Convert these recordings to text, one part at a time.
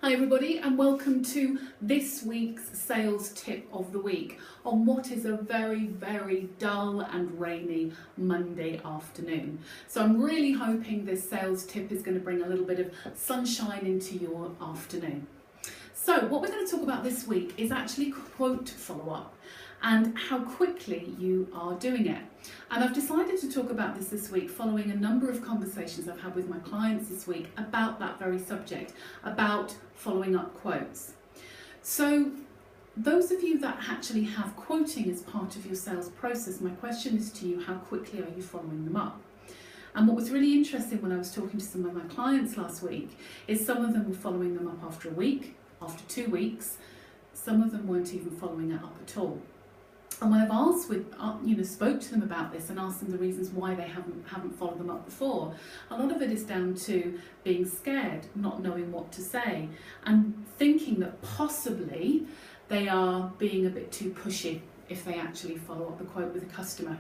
Hi everybody, and welcome to this week's sales tip of the week on what is a very dull and rainy Monday afternoon. So I'm really hoping this sales tip is going to bring a little bit of sunshine into your afternoon. So what we're going to talk about this week is actually quote follow-up and how quickly you are doing it. And I've decided to talk about this week following a number of conversations I've had with my clients this week about that very subject, about following up quotes. So those of you that actually have quoting as part of your sales process, my question is to you, how quickly are you following them up? And what was really interesting when I was talking to some of my clients last week is some of them were following them up after a week, after 2 weeks. Some of them weren't even following it up at all. And when I've spoke to them about this and asked them the reasons why they haven't followed them up before, a lot of it is down to being scared, not knowing what to say, and thinking that possibly they are being a bit too pushy if they actually follow up the quote with a customer.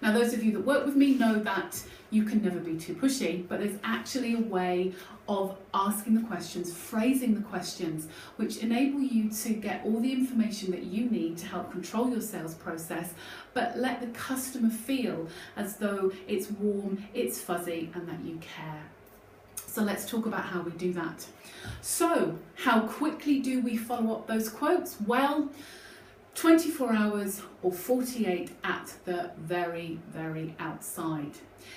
Now, those of you that work with me know that you can never be too pushy, but there's actually a way of asking the questions, phrasing the questions, which enable you to get all the information that you need to help control your sales process, but let the customer feel as though it's warm, it's fuzzy, and that you care. So let's talk about how we do that. So how quickly do we follow up those quotes? Well, 24 hours or 48 at the very outside.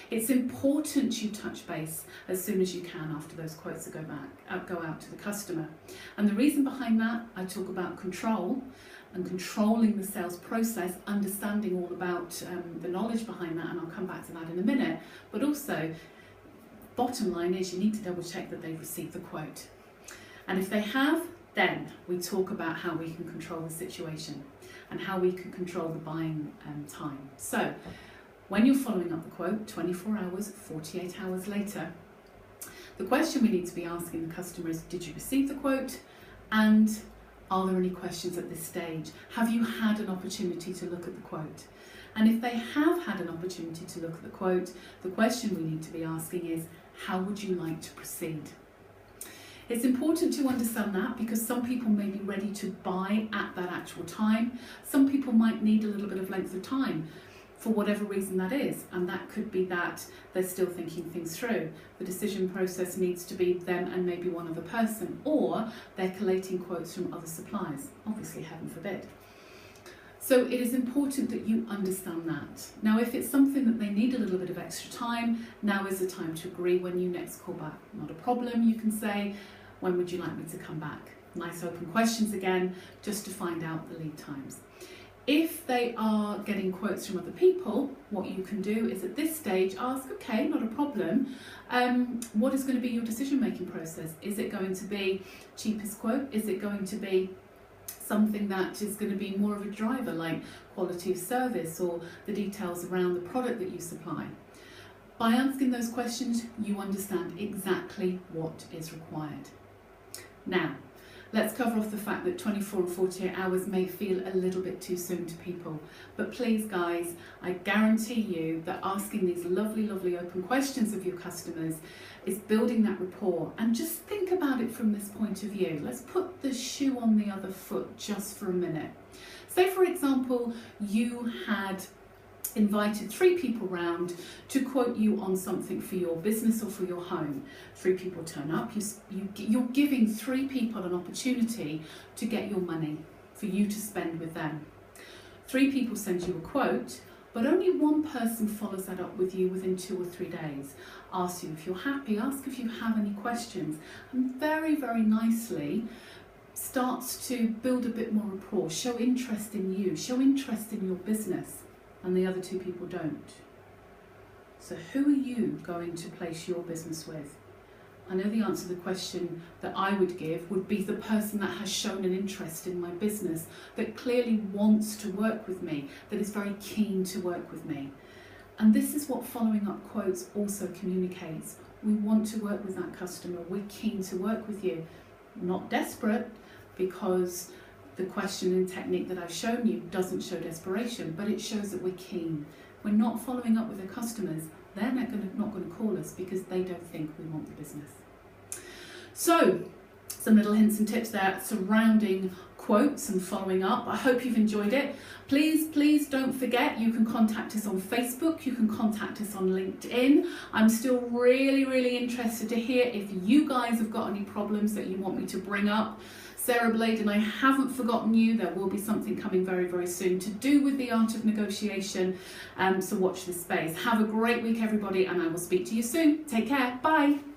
It's important you touch base as soon as you can after those quotes go out to the customer. And the reason behind that, I talk about control and controlling the sales process, understanding all about the knowledge behind that, and I'll come back to that in a minute. But also, bottom line is you need to double check that they've received the quote. And if they have, then we talk about how we can control the situation and how we can control the buying time. So when you're following up the quote, 24 hours, 48 hours later, the question we need to be asking the customer is, did you receive the quote? And are there any questions at this stage? Have you had an opportunity to look at the quote? And if they have had an opportunity to look at the quote, the question we need to be asking is, how would you like to proceed? It's important to understand that because some people may be ready to buy at that actual time. Some people might need a little bit of length of time for whatever reason that is, and that could be that they're still thinking things through. The decision process needs to be them and maybe one other person, or they're collating quotes from other suppliers, obviously heaven forbid. So it is important that you understand that. Now, if it's something that they need a little bit of extra time, now is the time to agree when you next call back. Not a problem, you can say, when would you like me to come back? Nice open questions again, just to find out the lead times. If they are getting quotes from other people, what you can do is at this stage ask, okay, not a problem, what is going to be your decision-making process? Is it going to be cheapest quote? Is it going to be something that is going to be more of a driver, like quality of service or the details around the product that you supply? By asking those questions, you understand exactly what is required. Now, let's cover off the fact that 24 and 48 hours may feel a little bit too soon to people. But please, guys, I guarantee you that asking these lovely open questions of your customers is building that rapport. And just think about it from this point of view. Let's put the shoe on the other foot just for a minute. Say, for example, you had invited 3 people round to quote you on something for your business or for your home. 3 people turn up, you're giving 3 people an opportunity to get your money for you to spend with them. 3 people send you a quote, but only 1 person follows that up with you within 2 or 3 days. Asks you if you're happy, ask if you have any questions, and very nicely starts to build a bit more rapport, show interest in you, show interest in your business. And the other 2 people don't. So who are you going to place your business with? I know the answer to the question that I would give would be the person that has shown an interest in my business, that clearly wants to work with me, that is very keen to work with me. And this is what following up quotes also communicates. We want to work with that customer, we're keen to work with you. Not desperate, because the question and technique that I've shown you doesn't show desperation, but it shows that we're keen. We're not following up with the customers. They're not going to call us because they don't think we want the business. So some little hints and tips there surrounding quotes and following up. I hope you've enjoyed it. Please don't forget, you can contact us on Facebook, you can contact us on LinkedIn. I'm still really interested to hear if you guys have got any problems that you want me to bring up. Sarah Blade and I haven't forgotten you. There will be something coming very soon to do with the art of negotiation, so watch this space. Have a great week everybody, and I will speak to you soon. Take care, bye.